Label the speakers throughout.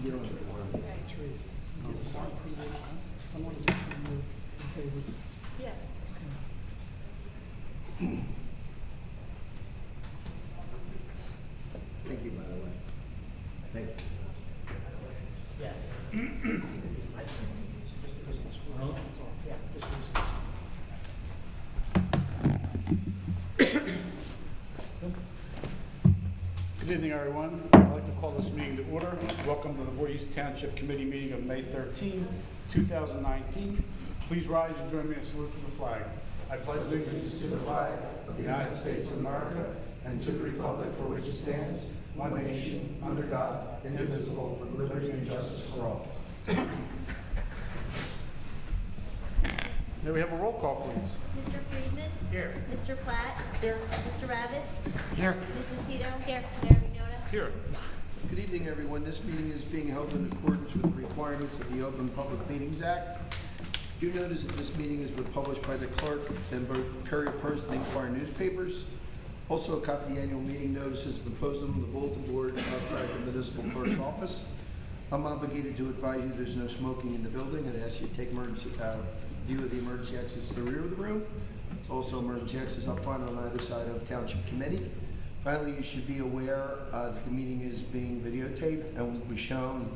Speaker 1: You don't have to worry.
Speaker 2: Yeah.
Speaker 1: Thank you, by the way. Thank you.
Speaker 3: Good evening, everyone. I'd like to call this meeting to order. Welcome to the Voorhees Township Committee meeting of May 13, 2019. Please rise and join me in salute to the flag. I pledge allegiance to the flag of the United States of America and to the republic for which it stands, one nation, under God, indivisible, with liberty and justice for all. May we have a roll call, please?
Speaker 2: Mr. Friedman?
Speaker 3: Here.
Speaker 2: Mr. Platt? Here. Mr. Ravitz?
Speaker 3: Here.
Speaker 2: Mrs. Cito? Here. Mayor Vignota?
Speaker 3: Here.
Speaker 1: Good evening, everyone. This meeting is being held in accordance with the requirements of the Open Public Meetings Act. Do notice that this meeting has been published by the clerk and both Courier Post and Inquirer newspapers. Also, a copy of the annual meeting notice has been posted on the bulletin board outside the municipal clerk's office. I'm obligated to advise you there's no smoking in the building and ask you to take emergency view of the emergency exits to the rear of the room. It's also emergency exits up front on either side of Township Committee. Finally, you should be aware that the meeting is being videotaped and will be shown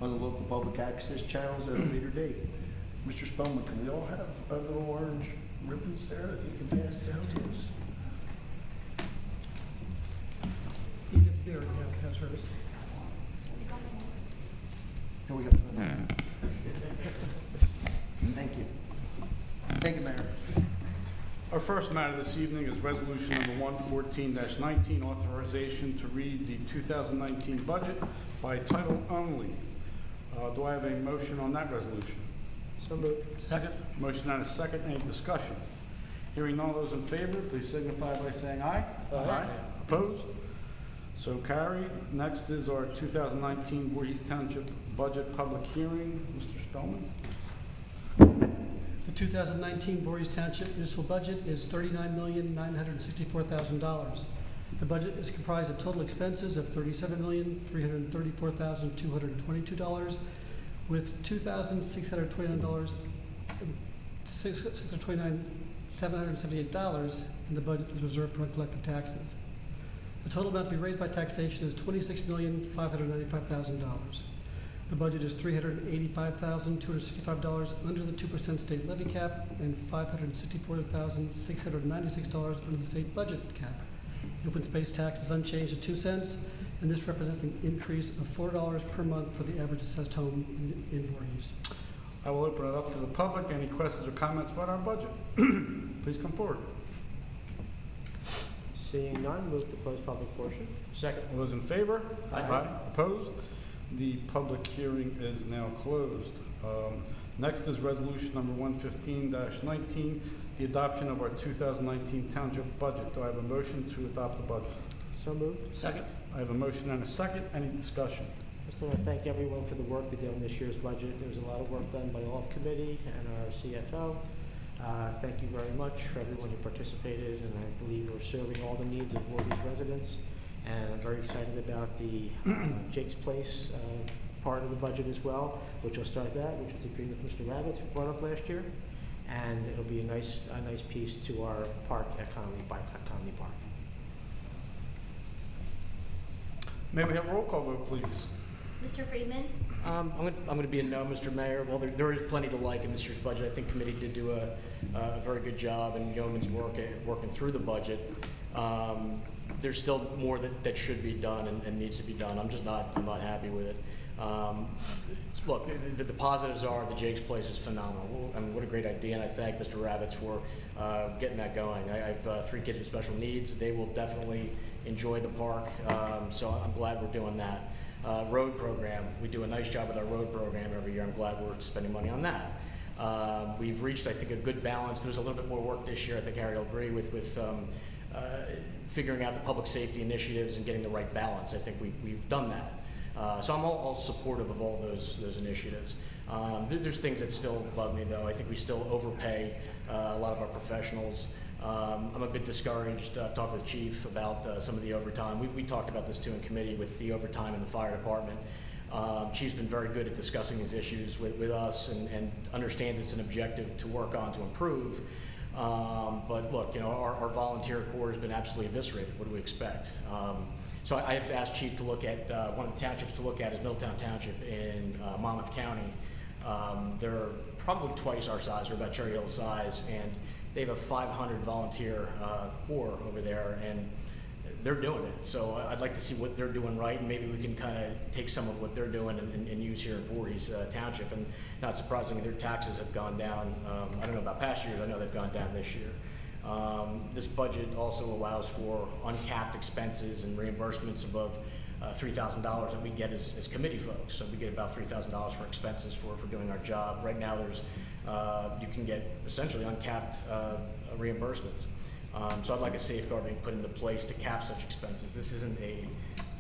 Speaker 1: on the local public access channels at a later date. Mr. Spellman, can we all have a little orange ribbons there that you can pass down to us?
Speaker 4: Here, yeah, pass hers.
Speaker 1: Here we go. Thank you. Thank you, Mayor.
Speaker 3: Our first matter this evening is resolution number 114-19, authorization to read the 2019 budget by title only. Do I have a motion on that resolution?
Speaker 4: So moved.
Speaker 3: Second. Motion and a second. Any discussion? Hearing none, those in favor, please signify by saying aye.
Speaker 4: Aye.
Speaker 3: Opposed? So carried. Next is our 2019 Voorhees Township budget public hearing. Mr. Spellman.
Speaker 4: The 2019 Voorhees Township municipal budget is $39,964,000. The budget is comprised of total expenses of $37,334,222, with $778 in the budget is reserved for uncollected taxes. The total amount to be raised by taxation is $26,595,000. The budget is $385,265 under the 2% state levy cap and $564,696 under the state budget cap. The open space tax is unchanged at 2 cents, and this represents an increase of $4 per month for the average assessed home in Voorhees.
Speaker 3: I will open it up to the public. Any questions or comments about our budget? Please come forward.
Speaker 5: Seeing none, move to close public portion.
Speaker 3: Second. All those in favor? Aye. Opposed? The public hearing is now closed. Next is resolution number 115-19, the adoption of our 2019 township budget. Do I have a motion to adopt the budget?
Speaker 5: So moved.
Speaker 3: Second. I have a motion and a second. Any discussion?
Speaker 5: Just want to thank everyone for the work we did on this year's budget. There was a lot of work done by the Off Committee and our CFO. Thank you very much for everyone who participated, and I believe we're serving all the needs of Voorhees residents. And I'm very excited about the Jake's Place part of the budget as well, which will start that, which was agreed with Mr. Ravitz, who brought up last year. And it'll be a nice piece to our park economy, bike economy park.
Speaker 3: May we have a roll call vote, please?
Speaker 2: Mr. Friedman?
Speaker 6: I'm going to be a no, Mr. Mayor. Well, there is plenty to like in this year's budget. I think committee did do a very good job in yeoman's work at working through the budget. There's still more that should be done and needs to be done. I'm not happy with it. Look, the positives are the Jake's Place is phenomenal. I mean, what a great idea, and I thank Mr. Ravitz for getting that going. I have 3 kids with special needs. They will definitely enjoy the park, so I'm glad we're doing that. Road program, we do a nice job with our road program every year. I'm glad we're spending money on that. We've reached, I think, a good balance. There's a little bit more work this year. I think Harry will agree with figuring out the public safety initiatives and getting the right balance. I think we've done that. So I'm all supportive of all those initiatives. There's things that still bug me, though. I think we still overpay a lot of our professionals. I'm a bit discouraged. I've talked with Chief about some of the overtime. We talked about this too in committee with the overtime in the fire department. Chief's been very good at discussing these issues with us and understands it's an objective to work on to improve. But look, our volunteer corps has been absolutely eviscerated. What do we expect? So I have asked Chief to look at, one of the townships to look at is Middletown Township in Monmouth County. They're probably twice our size, or about Cherry Hill size, and they have a 500 volunteer corps over there, and they're doing it. So I'd like to see what they're doing right, and maybe we can kind of take some of what they're doing and use here in Voorhees Township. And not surprisingly, their taxes have gone down. I don't know about past years, I know they've gone down this year. This budget also allows for uncapped expenses and reimbursements above $3,000 that we get as committee folks. So we get about $3,000 for expenses for doing our job. Right now, there's you can get essentially uncapped reimbursements. So I'd like a safeguard being put into place to cap such expenses. This isn't a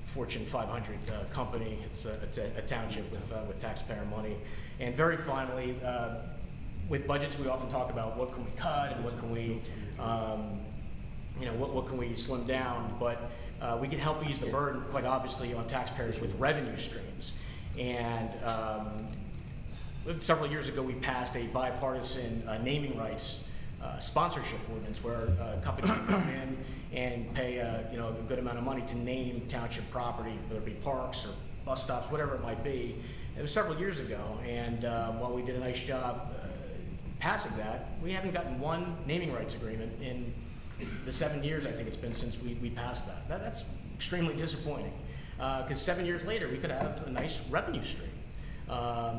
Speaker 6: Fortune 500 company. It's a township with taxpayer money. And very finally, with budgets, we often talk about what can we cut and what can we, what can we slim down. But we can help ease the burden, quite obviously, on taxpayers with revenue streams. And several years ago, we passed a bipartisan naming rights sponsorship ordinance where a company can come in and pay a good amount of money to name township property, whether it be parks or bus stops, whatever it might be. It was several years ago, and while we did a nice job passing that, we haven't gotten one naming rights agreement in the 7 years I think it's been since we passed that. That's extremely disappointing, because 7 years later we could have a nice revenue stream.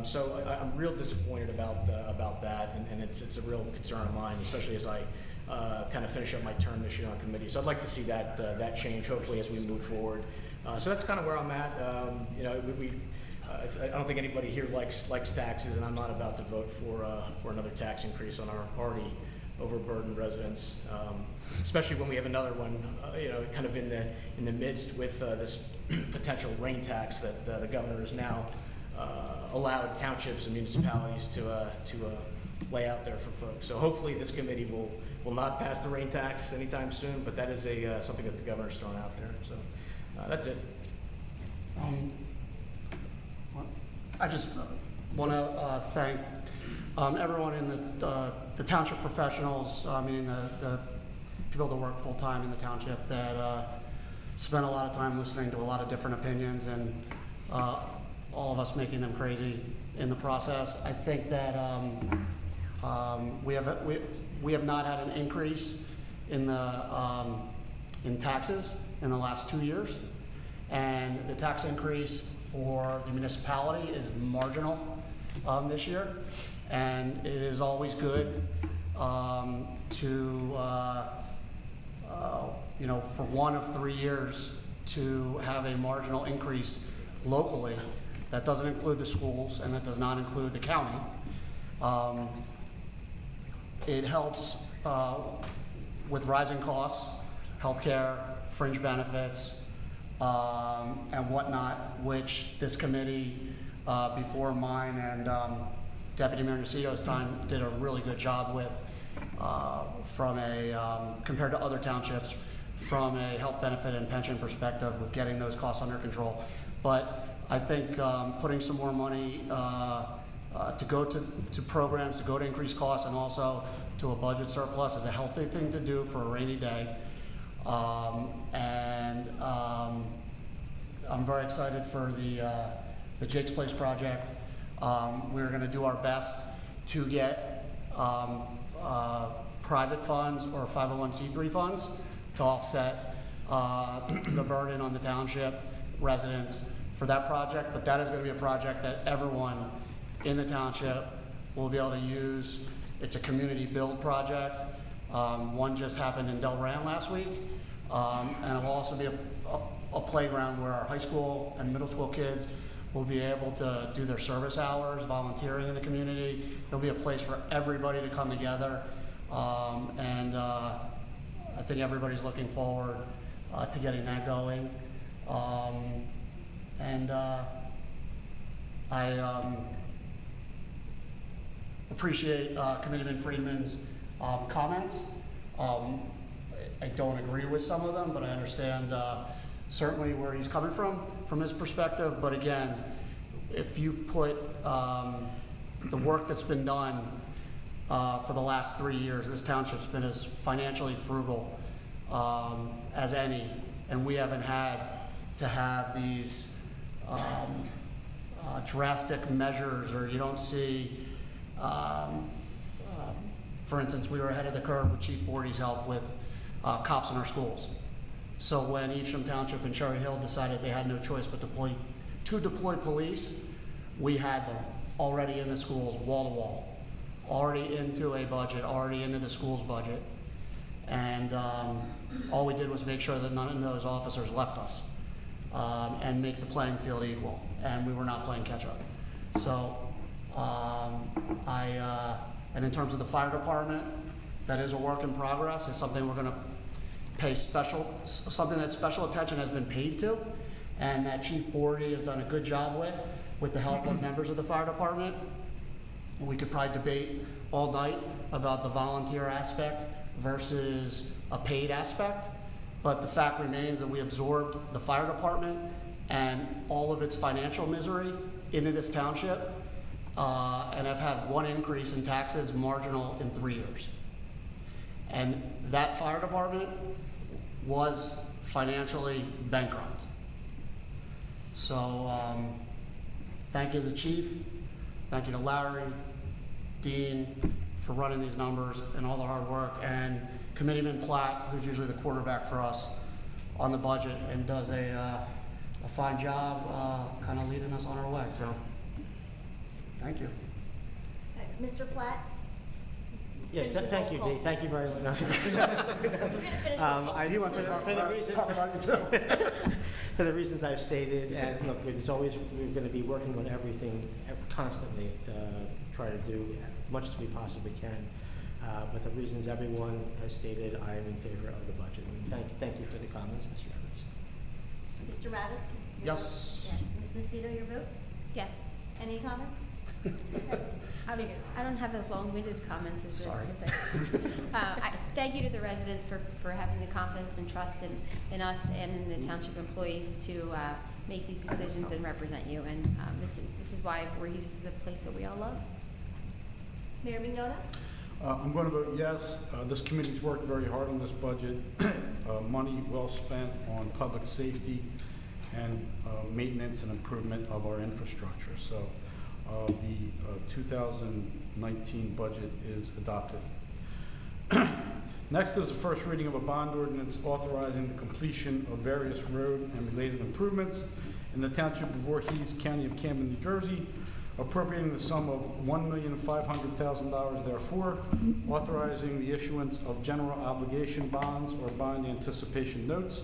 Speaker 6: So I'm real disappointed about that, and it's a real concern of mine, especially as I kind of finish up my term this year on committee. So I'd like to see that change, hopefully, as we move forward. So that's kind of where I'm at. I don't think anybody here likes taxes, and I'm not about to vote for another tax increase on our already overburdened residents, especially when we have another one, kind of in the midst with this potential rain tax that the governor is now allowed townships and municipalities to lay out there for folks. So hopefully this committee will not pass the rain tax anytime soon, but that is something that the governor's thrown out there. So that's it.
Speaker 7: I just want to thank everyone in the township professionals, meaning the people that work full-time in the township that spend a lot of time listening to a lot of different opinions, and all of us making them crazy in the process. I think that we have not had an increase in taxes in the last 2 years, and the tax increase for the municipality is marginal this year, and it is always good to for 1 of 3 years to have a marginal increase locally. That doesn't include the schools, and that does not include the county. It helps with rising costs, healthcare, fringe benefits, and whatnot, which this committee, before mine and Deputy Mayor Nacito's time, did a really good job with, from a compared to other townships, from a health benefit and pension perspective, with getting those costs under control. But I think putting some more money to go to programs, to go to increase costs, and also to a budget surplus is a healthy thing to do for a rainy day. I'm very excited for the Jake's Place project. We're going to do our best to get private funds or 501c3 funds to offset the burden on the township residents for that project, but that is going to be a project that everyone in the township will be able to use. It's a community build project. One just happened in Delran last week, and it will also be a playground where our high school and middle school kids will be able to do their service hours, volunteering in the community. There'll be a place for everybody to come together, and I think everybody's looking forward to getting that going. I appreciate Committeeman Friedman's comments. I don't agree with some of them, but I understand certainly where he's coming from his perspective. But again, if you put the work that's been done for the last 3 years, this township's been as financially frugal as any, and we haven't had to have these drastic measures, or you don't see, for instance, we were ahead of the curve with Chief Bordy's help with cops in our schools. So when Evesham Township and Cherry Hill decided they had no choice but to deploy police, we had them already in the schools, wall to wall, already into a budget, already into the school's budget. And all we did was make sure that none of those officers left us and make the playing field equal. And we were not playing catch up. So and in terms of the fire department, that is a work in progress. It's something we're gonna pay something that special attention has been paid to, and that Chief Bordy has done a good job with the help of members of the fire department. We could probably debate all night about the volunteer aspect versus a paid aspect, but the fact remains that we absorbed the fire department and all of its financial misery into this township, and have had one increase in taxes marginal in 3 years. And that fire department was financially bankrupt. So thank you to the chief, thank you to Larry, Dean, for running these numbers and all the hard work, and Committeeman Platt, who's usually the quarterback for us on the budget and does a fine job kind of leading us on our way. So thank you.
Speaker 2: Mr. Platt?
Speaker 5: Yes,
Speaker 2: Finish the
Speaker 5: thank you,
Speaker 2: roll
Speaker 5: Dee. Thank you very much.
Speaker 2: call. We're gonna finish.
Speaker 5: I do want to
Speaker 3: talk about you too.
Speaker 5: for the reasons I've stated, and look, we're going to be working on everything constantly to try to do as much as we possibly can. But the reasons everyone has stated, I am in favor of the budget. And thank you for the comments, Mr. Evans.
Speaker 2: Mr. Ravitz? your
Speaker 7: Yes.
Speaker 2: vote? Yes. Ms. Nocito, your vote?
Speaker 8: Yes.
Speaker 2: Any comments?
Speaker 8: I don't have as long-winded comments as this.
Speaker 7: Sorry.
Speaker 8: Thank you to the residents for having the confidence and trust in us and in the township employees to make these decisions and represent you. And this is why Voorhees is the place that we all love.
Speaker 2: Mayor Mignota?
Speaker 3: I'm going to vote yes. This committee's worked very hard on this budget. Money well spent on public safety and maintenance and improvement of our infrastructure. So the 2019 budget is adopted. Next is the first reading of a bond ordinance authorizing the completion of various road and related improvements in the Township of Voorhees, County of Camden, New Jersey, appropriating the sum of $1,500,000 therefore, authorizing the issuance of general obligation bonds or bond anticipation notes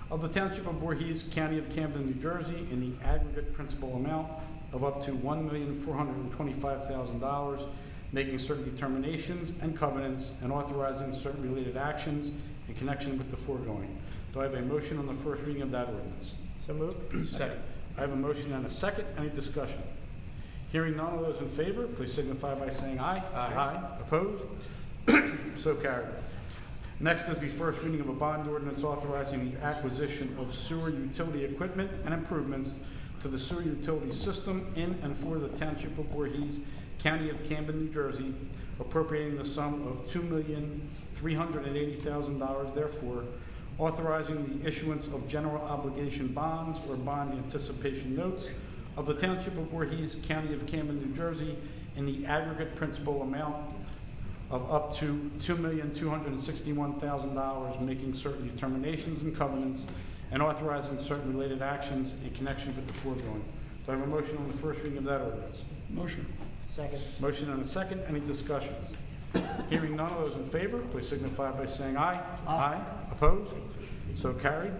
Speaker 3: of the Township of Voorhees, County of Camden, New Jersey, in the aggregate principal amount of up to $1,425,000, making certain determinations and covenants, and authorizing certain related actions in connection with the foregoing. Do I have a motion on the first reading of that ordinance?
Speaker 5: So moved.
Speaker 3: Second. I have a motion and a second. Any discussion? Hearing none, all those in favor, please signify by saying aye. Aye. Opposed? So carried. Next is the first reading of a bond ordinance authorizing the acquisition of sewer utility equipment and improvements to the sewer utility system in and for the Township of Voorhees, County of Camden, New Jersey, appropriating the sum of $2,380,000 therefore, authorizing the issuance of general obligation bonds or bond anticipation notes of the Township of Voorhees, County of Camden, New Jersey, in the aggregate principal amount of up to $2,261,000, making certain determinations and covenants, and authorizing certain related actions in connection with the foregoing. Do I have a motion on the first reading of that ordinance?
Speaker 4: Motion.
Speaker 5: Second.
Speaker 3: Motion and a second. Any discussion? Hearing none, all those in favor, please signify by saying aye. Aye. Opposed? So carried.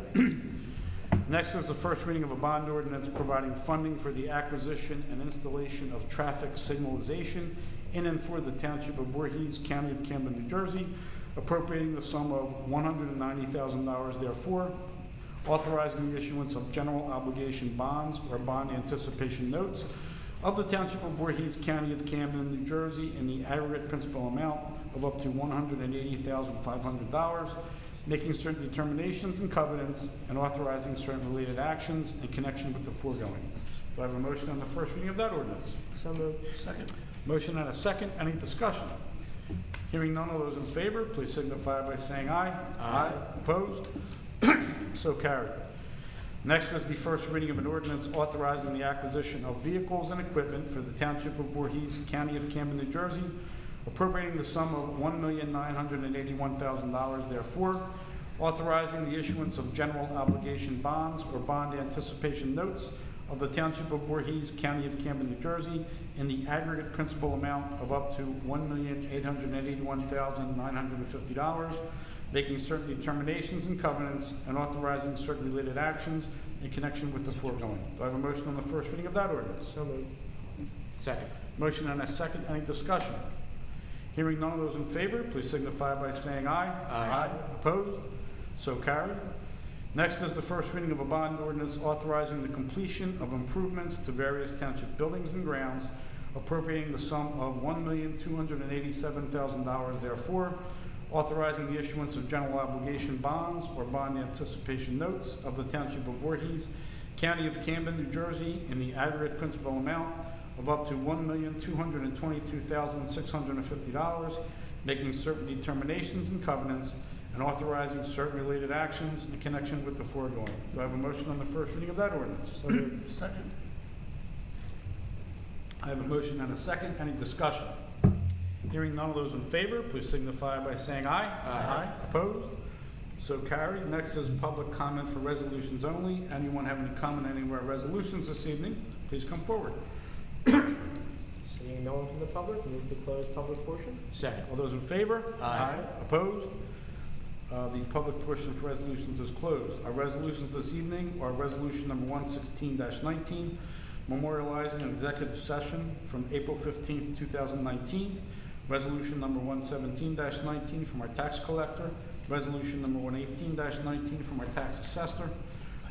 Speaker 3: Next is the first reading of a bond ordinance providing funding for the acquisition and installation of traffic signalization in and for the Township of Voorhees, County of Camden, New Jersey, appropriating the sum of $190,000 therefore, authorizing the issuance of general obligation bonds or bond anticipation notes of the Township of Voorhees, County of Camden, New Jersey, in the aggregate principal amount of up to $180,500, making certain determinations and covenants, and authorizing certain related actions in connection with the foregoing. Do I have a motion on the first reading of that ordinance?
Speaker 5: So moved.
Speaker 4: Second.
Speaker 3: Motion and a second. Any discussion? Hearing none, all those in favor, please signify by saying aye. Aye. Opposed? So carried. Next is the first reading of an ordinance authorizing the acquisition of vehicles and equipment for the Township of Voorhees, County of Camden, New Jersey, appropriating the sum of $1,981,000 therefore, authorizing the issuance of general obligation bonds or bond anticipation notes of the Township of Voorhees, County of Camden, New Jersey, in the aggregate principal amount of up to $1,881,950, making certain determinations and covenants, and authorizing certain related actions in connection with the foregoing. Do I have a motion on the first reading of that ordinance?
Speaker 5: So moved.
Speaker 6: Second.
Speaker 3: Motion and a second. Any discussion? Hearing none of those in favor, please signify by saying aye.
Speaker 6: Aye.
Speaker 3: Opposed? So carried. Next is the first reading of a bond ordinance authorizing the completion of improvements to various township buildings and grounds, appropriating the sum of $1,287,000 therefore, authorizing the issuance of general obligation bonds or bond anticipation notes of the Township of Voorhees, County of Camden, New Jersey, in the aggregate principal amount of up to $1,222,650, making certain determinations and covenants, and authorizing certain related actions in connection with the foregoing. Do I have a motion on the first reading of that ordinance?
Speaker 5: So moved.
Speaker 4: Second.
Speaker 3: I have a motion and a second. Any discussion? Hearing none of those in favor, please signify by saying aye.
Speaker 6: Aye.
Speaker 3: Opposed? So carried. Next is public comment for resolutions only. Anyone have any comment on any of our resolutions this evening, please come forward.
Speaker 5: Seeing no one from the public, move to close public portion.
Speaker 6: Second.
Speaker 3: All those in favor?
Speaker 6: Aye.
Speaker 3: Opposed? The public portion for resolutions is closed. Our resolutions this evening are resolution number 116-19, memorializing an executive session from April 15th, 2019. Resolution number 117-19 from our tax collector. Resolution number 118-19 from our tax assessor.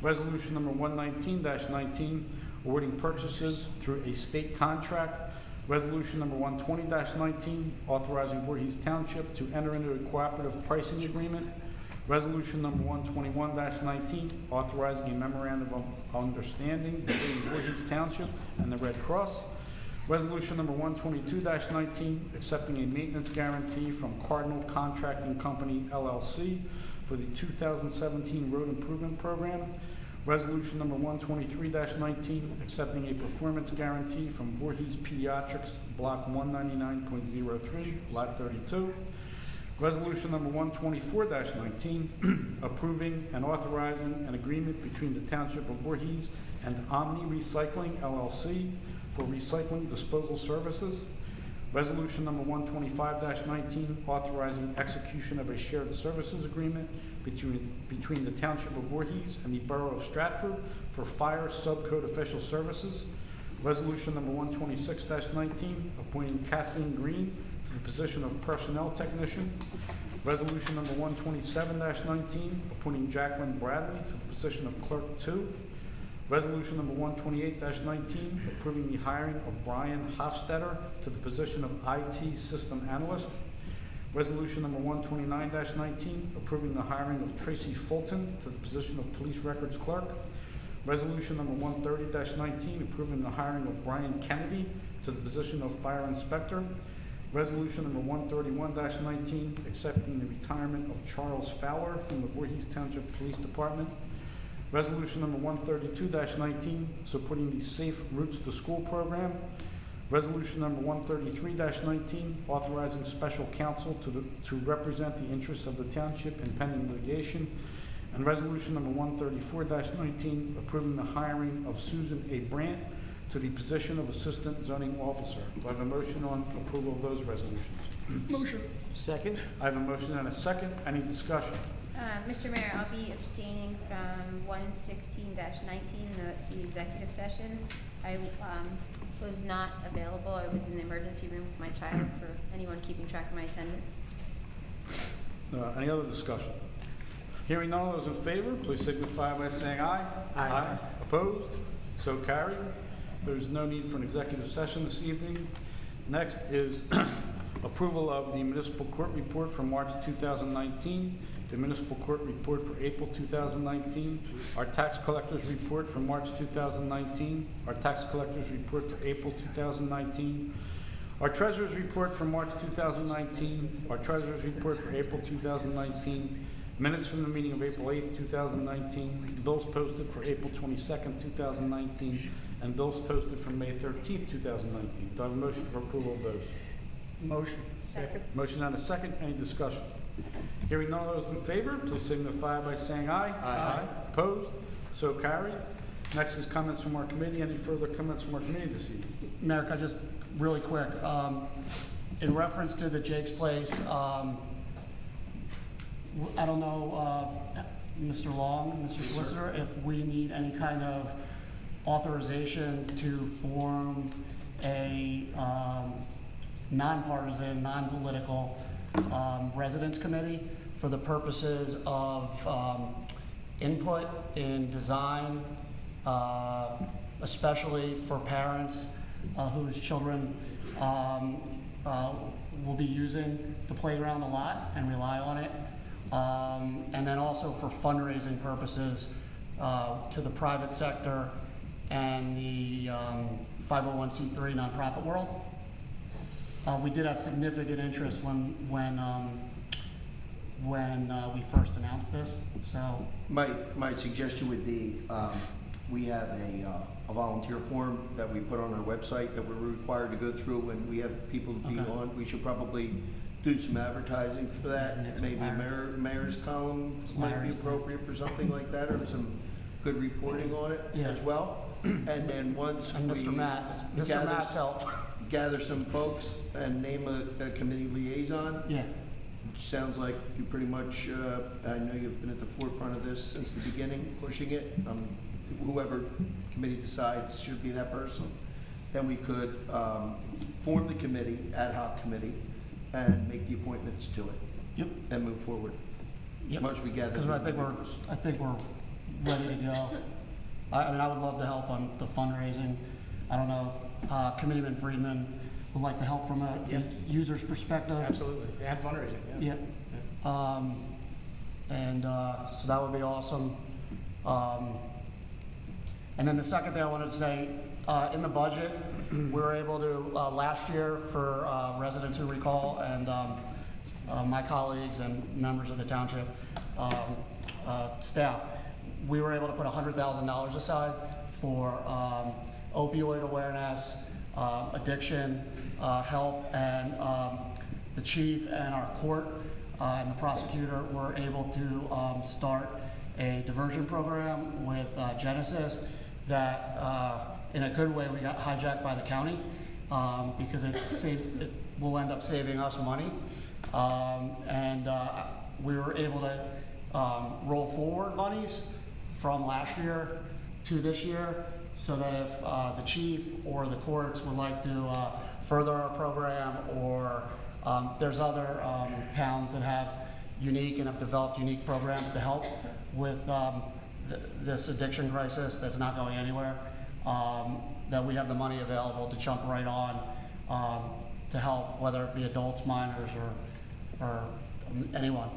Speaker 3: Resolution number 119-19, awarding purchases through a state contract. Resolution number 120-19, authorizing Voorhees Township to enter into a cooperative pricing agreement. Resolution number 121-19, authorizing a memorandum of understanding between Voorhees Township and the Red Cross. Resolution number 122-19, accepting a maintenance guarantee from Cardinal Contracting Company, LLC, for the 2017 Road Improvement Program. Resolution number 123-19, accepting a performance guarantee from Voorhees Pediatrics, Block 199.03, Lot 32. Resolution number 124-19, approving and authorizing an agreement between the Township of Voorhees and Omni Recycling, LLC, for recycling disposal services. Resolution number 125-19, authorizing execution of a shared services agreement between the Township of Voorhees and the Borough of Stratford for fire subcode official services. Resolution number 126-19, appointing Kathleen Green to the position of personnel technician. Resolution number 127-19, appointing Jacqueline Bradley to the position of clerk 2. Resolution number 128-19, approving the hiring of Brian Hofstetter to the position of IT system analyst. Resolution number 129-19, approving the hiring of Tracy Fulton to the position of police records clerk. Resolution number 130-19, approving the hiring of Brian Kennedy to the position of fire inspector. Resolution number 131-19, accepting the retirement of Charles Fowler from the Voorhees Township Police Department. Resolution number 132-19, supporting the Safe Routes to School program. Resolution number 133-19, authorizing special counsel to represent the interests of the township in pending litigation. And resolution number 134-19, approving the hiring of Susan A. Brandt to the position of Assistant Zoning Officer. Do I have a motion on approval of those resolutions?
Speaker 1: Motion.
Speaker 5: Second.
Speaker 3: I have a motion and a second. Any discussion?
Speaker 8: Mr. Mayor, I'll be abstaining from 116-19, the executive session. I was not available. I was in the emergency room with my child, for anyone keeping track of my attendance.
Speaker 3: Any other discussion? Hearing none of those in favor, please signify by saying aye.
Speaker 5: Aye.
Speaker 3: Opposed? So carried. There's no need for an executive session this evening. Next is approval of the municipal court report for March 2019. the municipal court report for April 2019, our tax collector's report for March 2019, our tax collector's report for April 2019, our treasurer's report for March 2019, our treasurer's report for April 2019, minutes from the meeting of April 8th, 2019, bills posted for April 22nd, 2019, and bills posted for May 13th, 2019. Do I have a motion for approval of those?
Speaker 4: Motion.
Speaker 8: Second.
Speaker 3: Motion and a second. Any discussion? Hearing none, those in favor, please signify by saying aye. Aye. Opposed? So carried. Next is comments from our committee. Any further comments from our committee this evening?
Speaker 7: Mayor, can I just really quick, in reference to the Jake's Place, I don't know, Mr. Long, Mr. Solicitor, if we need any kind of authorization to form a nonpartisan, non-political residence committee for the purposes of input in design, especially for parents whose children will be using the playground a lot and rely on it. And then also for fundraising purposes to the private sector and the 501c3 nonprofit world. We did have significant interest when we first announced this, so.
Speaker 1: My suggestion would be, we have a volunteer form that we put on our website that we're required to go through when we have people to be
Speaker 7: Okay.
Speaker 1: on. We should probably do some advertising for that.
Speaker 7: Next
Speaker 1: Maybe a
Speaker 7: Larry.
Speaker 1: mayor's column might be
Speaker 7: Larry's thing.
Speaker 1: appropriate for something like that, or some good reporting on it
Speaker 7: Yeah.
Speaker 1: as well. And then once
Speaker 7: And Mr.
Speaker 1: we
Speaker 7: Mr. Matt's help.
Speaker 1: gather some folks and name a committee liaison,
Speaker 7: Yeah,
Speaker 1: which sounds like you pretty much, I know you've been at the forefront of this since the beginning, pushing it. Whoever committee decides should be that person. Then we could form the committee, ad hoc committee, and make the appointments to it.
Speaker 7: Yep.
Speaker 1: And move forward.
Speaker 7: yep.
Speaker 1: Once we gather.
Speaker 7: Because I think we're ready to go. I mean, I would love to help on the fundraising. I don't know, if, Committeeman Friedman would like to help from a
Speaker 6: Yeah.
Speaker 7: user's perspective.
Speaker 6: Absolutely. And fundraising, yeah.
Speaker 7: Yep. So that would be awesome. And then the second thing I wanted to say, in the budget, we were able to, last year for residents who recall, and my colleagues and members of the township staff, we were able to put $100,000 aside for opioid awareness, addiction help, and the chief and our court and the prosecutor were able to start a diversion program with Genesis that, in a good way, we got hijacked by the county because it will end up saving us money. We were able to roll forward monies from last year to this year so that if the chief or the courts would like to further our program, or there's other towns that have unique and have developed unique programs to help with this addiction crisis that's not going anywhere, that we have the money available to jump right on to help, whether it be adults, minors, or anyone.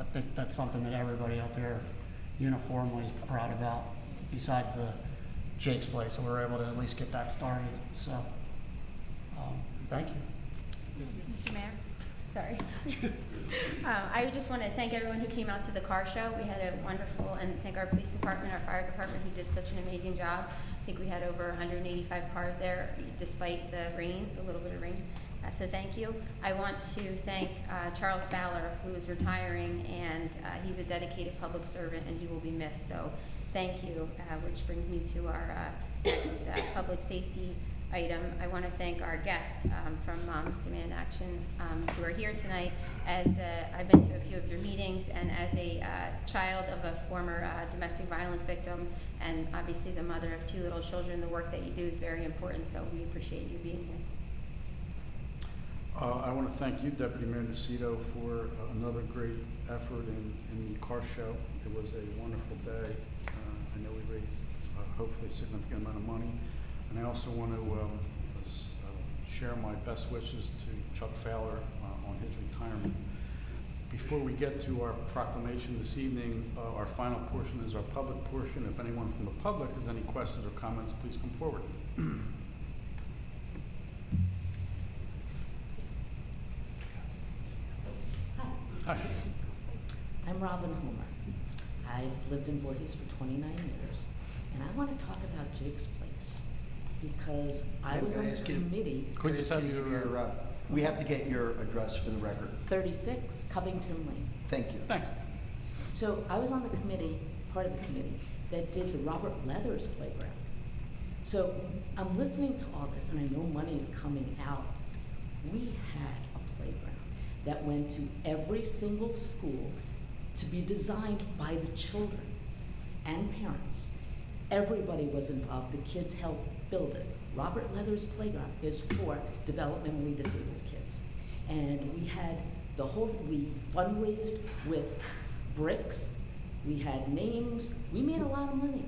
Speaker 7: I think that's something that everybody up here uniformly is proud about, besides the Jake's Place, and we were able to at least get that started. So, thank you.
Speaker 8: Mr. Mayor, sorry. I just want to thank everyone who came out to the car show. We had a wonderful, and thank our police department, our fire department, who did such an amazing job. I think we had over 185 cars there, despite the rain, a little bit of rain. So thank you. I want to thank Charles Fowler, who is retiring, and he's a dedicated public servant, and he will be missed. So thank you, which brings me to our next public safety item. I want to thank our guests from Moms Demand Action who are here tonight. I've been to a few of your meetings, and as a child of a former domestic violence victim, and obviously the mother of 2 little children, the work that you do is very important, so we appreciate you being here.
Speaker 3: I want to thank you, Deputy Mayor Nacito, for another great effort in the car show. It was a wonderful day. I know we raised hopefully a significant amount of money. And I also want to share my best wishes to Chuck Fowler on his retirement. Before we get to our proclamation this evening, our final portion is our public portion. If anyone from the public has any questions or comments, please come forward. Hi.
Speaker 9: I'm Robin Homer. I've lived in Voorhees for 29 years, and I want to talk about Jake's Place because I was
Speaker 1: Can I
Speaker 9: on the
Speaker 1: ask you-
Speaker 9: committee.
Speaker 3: Could you tell your,
Speaker 1: We have to get your address for the record.
Speaker 9: 36 Covington Lane.
Speaker 1: Thank you.
Speaker 3: thank you.
Speaker 9: So I was on the committee, part of the committee, that did the Robert Leathers playground. So I'm listening to all this, and I know money's coming out. We had a playground that went to every single school to be designed by the children and parents. Everybody was involved. The kids helped build it. Robert Leathers Playground is for developmentally disabled kids. And we had we fundraised with bricks, we had names, we made a lot of money.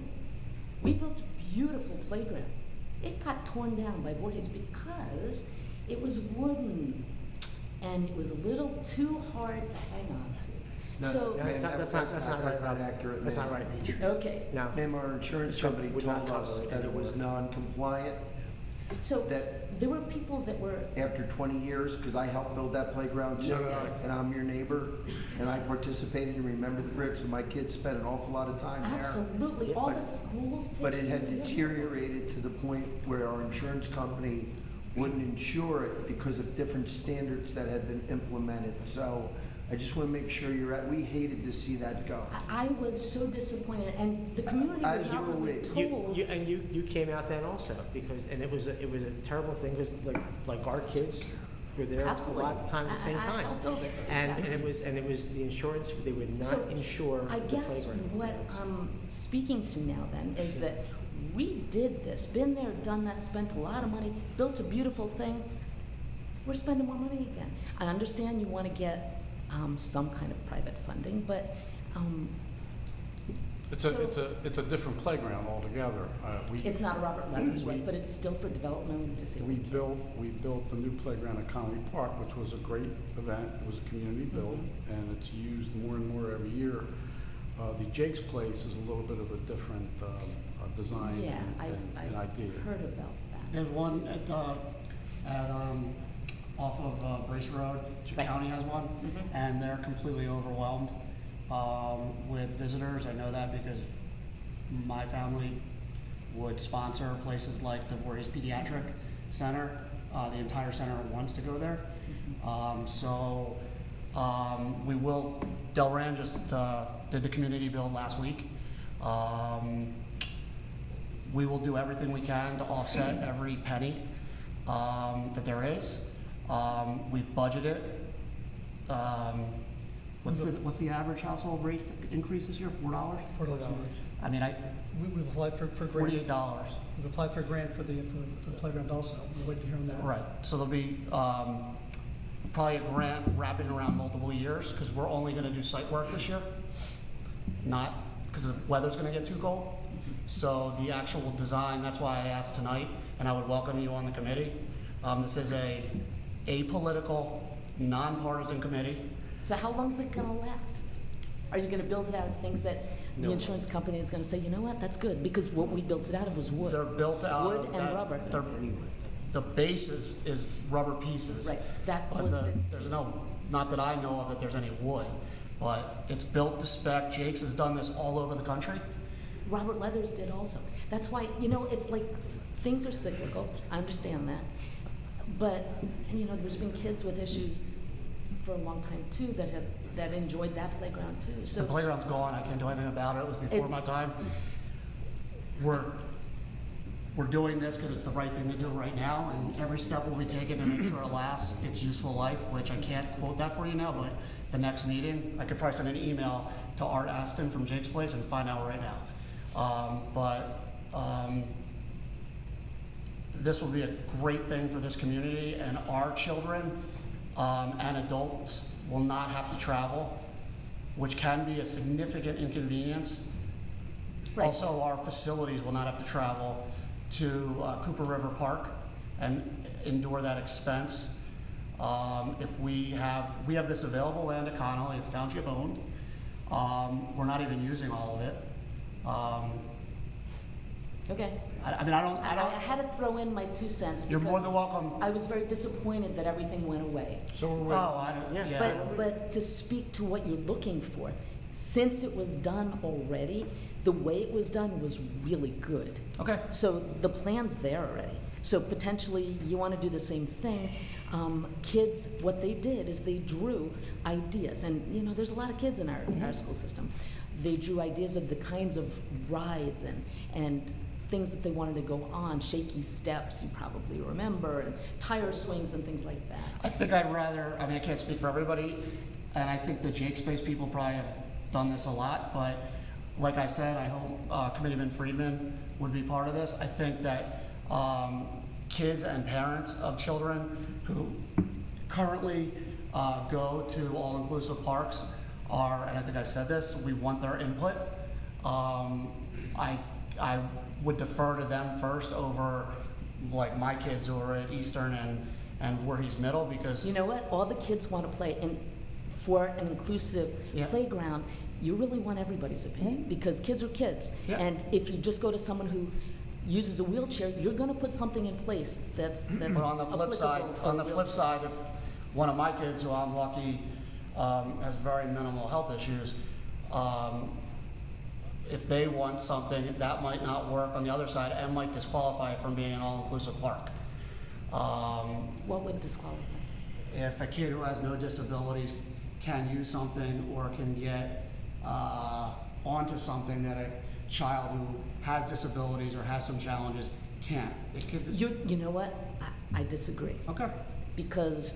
Speaker 9: We built a beautiful playground. It got torn down by Voorhees because it was wooden and it was a little too hard to hang on to.
Speaker 1: No,
Speaker 9: So,
Speaker 1: ma'am,
Speaker 5: That's not right.
Speaker 1: accurate.
Speaker 5: That's
Speaker 1: ma'am.
Speaker 5: not right.
Speaker 9: okay,
Speaker 5: No.
Speaker 1: Ma'am, our insurance company
Speaker 5: Would not
Speaker 1: told us
Speaker 5: cover it
Speaker 1: that it was
Speaker 5: anymore.
Speaker 1: non-compliant,
Speaker 9: so
Speaker 1: that
Speaker 9: there were people that were,
Speaker 1: after 20 years, because I helped build that playground too, and I'm your neighbor, and I participated and remember the bricks, and my kids spent an awful lot of time there.
Speaker 9: absolutely, all the schools.
Speaker 1: But it had
Speaker 9: pitched in.
Speaker 1: deteriorated to the point where our insurance company wouldn't insure it because of different standards that had been implemented. So I just want to make sure we hated to see that go.
Speaker 9: I was so disappointed, and the community
Speaker 1: As
Speaker 9: was
Speaker 1: you
Speaker 9: not
Speaker 1: were
Speaker 9: really
Speaker 1: with-
Speaker 9: told.
Speaker 5: You came out then also because it was a terrible thing because like our kids were there a
Speaker 9: Absolutely.
Speaker 5: lot of times at the same
Speaker 9: I
Speaker 5: time.
Speaker 9: helped build it.
Speaker 5: And
Speaker 9: Yes.
Speaker 5: it was the insurance, they would not
Speaker 9: So,
Speaker 5: insure
Speaker 9: I
Speaker 5: the
Speaker 9: guess
Speaker 5: playground.
Speaker 9: what I'm speaking to now then is that we did this, been there, done that, spent a lot of money, built a beautiful thing. We're spending more money again. I understand you want to get some kind of private funding, but
Speaker 3: It's
Speaker 9: So-
Speaker 3: a different playground altogether.
Speaker 9: it's not a Robert Leathers
Speaker 3: we-
Speaker 9: one, but it's still for developmentally disabled
Speaker 3: We
Speaker 9: kids.
Speaker 3: built the new playground at Conley Park, which was a great event. It was a community build, and it's used more and more every year. The Jake's Place is a little bit of a different design
Speaker 9: Yeah,
Speaker 3: and
Speaker 9: I've
Speaker 3: idea.
Speaker 9: heard about that.
Speaker 7: There's one off of Brace Road,
Speaker 9: Right.
Speaker 7: County has one,
Speaker 9: Mhm.
Speaker 7: and they're completely overwhelmed with visitors. I know that because my family would sponsor places like the Voorhees Pediatric Center. The entire center wants to go there. We will, Delran just did the community build last week. We will do everything we can to offset every penny that there is. We've budgeted. What's the average household rate increase this year? $4?
Speaker 4: $4 a month.
Speaker 7: I mean,
Speaker 4: We've applied for grants.
Speaker 7: $48.
Speaker 4: We've applied for a grant for the playground also. We're waiting to hear on that.
Speaker 7: Right. So there'll be probably a grant wrapping around multiple years because we're only going to do site work this year, not because the weather's going to get too cold. So the actual design, that's why I asked tonight, and I would welcome you on the committee. This is a apolitical, nonpartisan committee.
Speaker 9: So how long is it gonna last? Are you gonna build it out of things that the
Speaker 5: No.
Speaker 9: insurance company is gonna say, you know what, that's good, because what we built it out of was wood.
Speaker 7: They're built out
Speaker 9: Wood
Speaker 7: of
Speaker 9: and
Speaker 7: that-
Speaker 9: rubber.
Speaker 7: The base is rubber pieces.
Speaker 9: Right, that
Speaker 7: But
Speaker 9: was this.
Speaker 7: there's not that I know of that there's any wood, but it's built to spec. Jake's has done this all over the country.
Speaker 9: Robert Leathers did also. That's why, it's like, things are cyclical, I understand that. But, there's been kids with issues for a long time too that enjoyed that playground too,
Speaker 7: The
Speaker 9: so.
Speaker 7: playground's gone. I can't do anything about it. It was before my
Speaker 9: It's-
Speaker 7: time. We're doing this because it's the right thing to do right now, and every step will be taken to make sure it lasts its useful life, which I can't quote that for you now, but the next meeting, I could probably send an email to Art Aston from Jake's Place and find out right now. This will be a great thing for this community, and our children and adults will not have to travel, which can be a significant inconvenience.
Speaker 9: Right.
Speaker 7: Also, our facilities will not have to travel to Cooper River Park and endure that expense. If we have this available land at Connolly, it's township owned. We're not even using all of it.
Speaker 9: Okay.
Speaker 7: I mean, I don't.
Speaker 9: I had to throw in my 2 cents
Speaker 7: You're more
Speaker 9: because
Speaker 7: than welcome.
Speaker 9: I was very disappointed that everything went away.
Speaker 3: So we're
Speaker 7: Oh,
Speaker 3: waiting.
Speaker 7: I don't, yeah.
Speaker 9: But to speak to what you're looking for, since it was done already, the way it was done was really good.
Speaker 7: Okay.
Speaker 9: So the plan's there already. So potentially you want to do the same thing. Kids, what they did is they drew ideas, and you know, there's a lot of kids in our school system. They drew ideas of the kinds of rides and things that they wanted to go on, shaky steps, you probably remember, and tire swings and things like that.
Speaker 7: I think I'd rather, I mean, I can't speak for everybody, and I think the Jake Space people probably have done this a lot, but like I said, I hope Committeeman Friedman would be part of this. I think that kids and parents of children who currently go to all-inclusive parks are, and I think I said this, we want their input. I would defer to them first over like my kids who are at Eastern and Voorhees Middle, because
Speaker 9: You know what? All the kids want to play, and for an inclusive
Speaker 7: Yeah.
Speaker 9: playground, you really want everybody's opinion, because kids are kids.
Speaker 7: Yeah.
Speaker 9: And if you just go to someone who uses a wheelchair, you're going to put something in place that's
Speaker 7: but on the flip side,
Speaker 9: applicable for
Speaker 7: on the
Speaker 9: a
Speaker 7: flip
Speaker 9: wheelchair.
Speaker 7: side, if one of my kids, who I'm lucky has very minimal health issues, if they want something, that might not work on the other side and might disqualify it from being an all-inclusive park.
Speaker 9: What would disqualify?
Speaker 7: If a kid who has no disabilities can use something or can get onto something that a child who has disabilities or has some challenges can't. It could,
Speaker 9: You know what? I disagree.
Speaker 7: okay.
Speaker 9: Because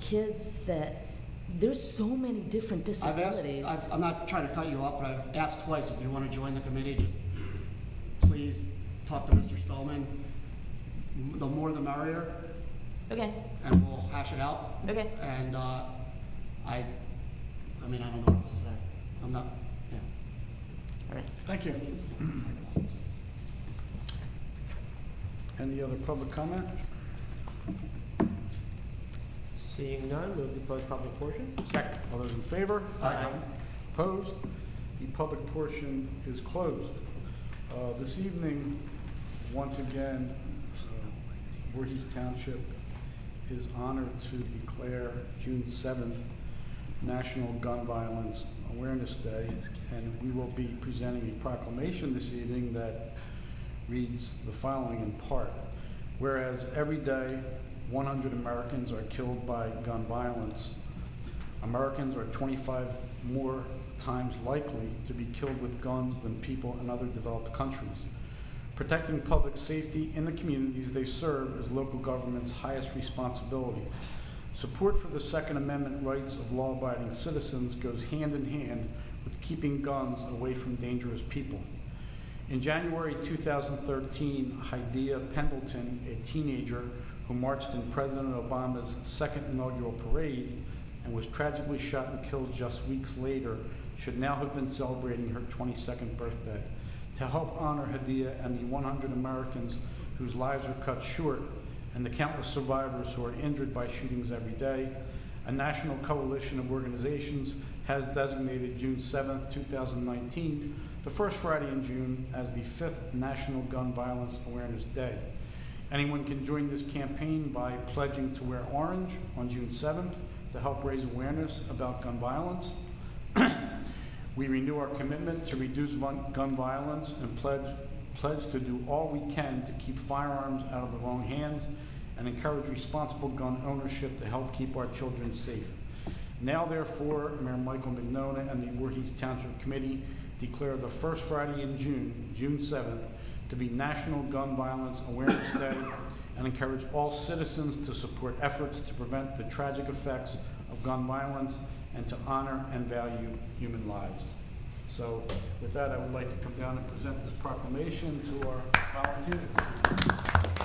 Speaker 9: kids that, there's so many different
Speaker 7: I've asked,
Speaker 9: disabilities.
Speaker 7: I'm not trying to cut you off, but I've asked twice if you want to join the committee, just please talk to Mr. Spellman. The more the merrier,
Speaker 9: Okay,
Speaker 7: and we'll hash it out.
Speaker 9: okay.
Speaker 7: And I mean, I don't know what else to say. I'm not, yeah.
Speaker 9: All right.
Speaker 3: Thank you. Any other public comment?
Speaker 5: Seeing none, move to close public portion.
Speaker 3: Second. All those in favor?
Speaker 7: Aye.
Speaker 3: Opposed? The public portion is closed. This evening, once again, Voorhees Township is honored to declare June 7th National Gun Violence Awareness Day, and we will be presenting a proclamation this evening that reads the following in part. Whereas every day 100 Americans are killed by gun violence, Americans are 25 more times likely to be killed with guns than people in other developed countries. Protecting public safety in the communities they serve is local government's highest responsibility. Support for the Second Amendment rights of law-abiding citizens goes hand in hand with keeping guns away from dangerous people. In January 2013, Hydea Pendleton, a teenager who marched in President Obama's second inaugural parade and was tragically shot and killed just weeks later, should now have been celebrating her 22nd birthday. To help honor Hydea and the 100 Americans whose lives are cut short and the countless survivors who are injured by shootings every day, a national coalition of organizations has designated June 7, 2019, the first Friday in June, as the 5th National Gun Violence Awareness Day. Anyone can join this campaign by pledging to wear orange on June 7th to help raise awareness about gun violence. We renew our commitment to reduce gun violence and pledge to do all we can to keep firearms out of the wrong hands and encourage responsible gun ownership to help keep our children safe. Now, therefore, Mayor Michael McNona and the Voorhees Township Committee declare the first Friday in June, June 7th, to be National Gun Violence Awareness Day and encourage all citizens to support efforts to prevent the tragic effects of gun violence and to honor and value human lives. So with that, I would like to come down and present this proclamation to our volunteers.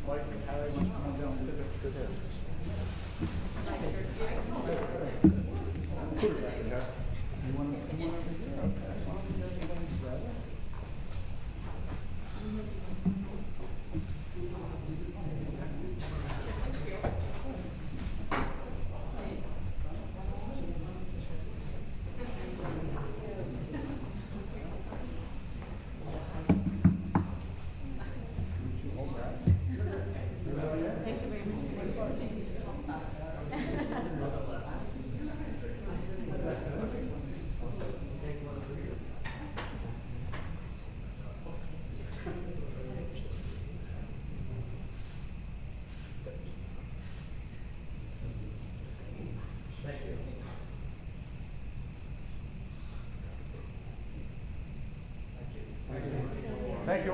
Speaker 3: Mike and Harry, come on down with it.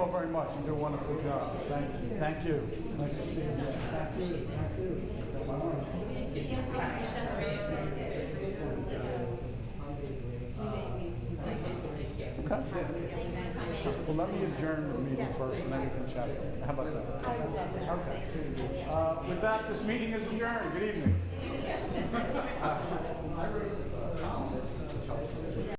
Speaker 3: all very much. You do a wonderful job. Thank you. Thank you. Nice to see you. Thank you. Thank you. Okay. Well, let me adjourn the meeting first, and then we can chat. How about that? Okay. With that, this meeting is adjourned. Good evening.